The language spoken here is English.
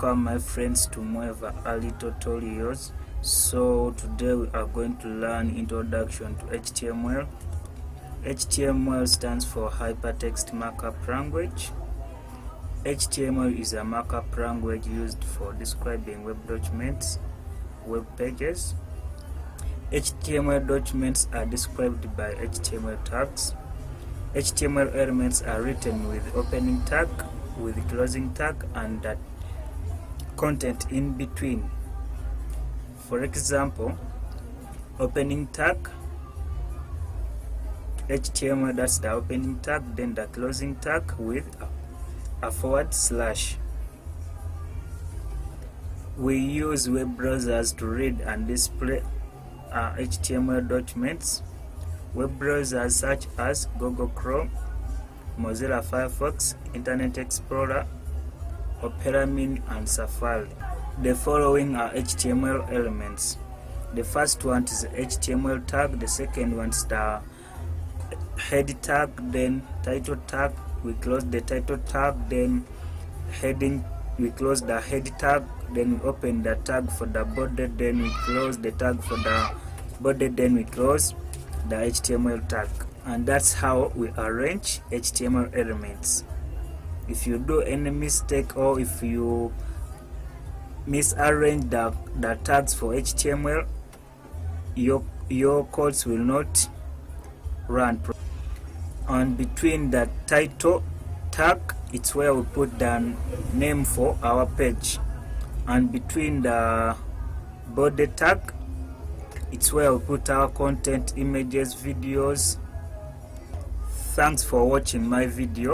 Welcome my friends to Moeva early tutorials. So today we are going to learn introduction to HTML. HTML stands for Hypertext Markup Language. HTML is a markup language used for describing web documents, web pages. HTML documents are described by HTML tags. HTML elements are written with opening tag, with closing tag, and that content in between. For example, opening tag, HTML, that's the opening tag, then the closing tag with a forward slash. We use web browsers to read and display HTML documents. Web browsers such as Google Chrome, Mozilla Firefox, Internet Explorer, Opera Mini, and Safari. The following are HTML elements. The first one is the HTML tag, the second one is the head tag, then title tag. We close the title tag, then heading, we close the head tag, then we open the tag for the body, then we close the tag for the body, then we close the HTML tag. And that's how we arrange HTML elements. If you do any mistake or if you misarrange the tags for HTML, your codes will not run. And between the title tag, it's where we put the name for our page. And between the body tag, it's where we put our content, images, videos. Thanks for watching my video.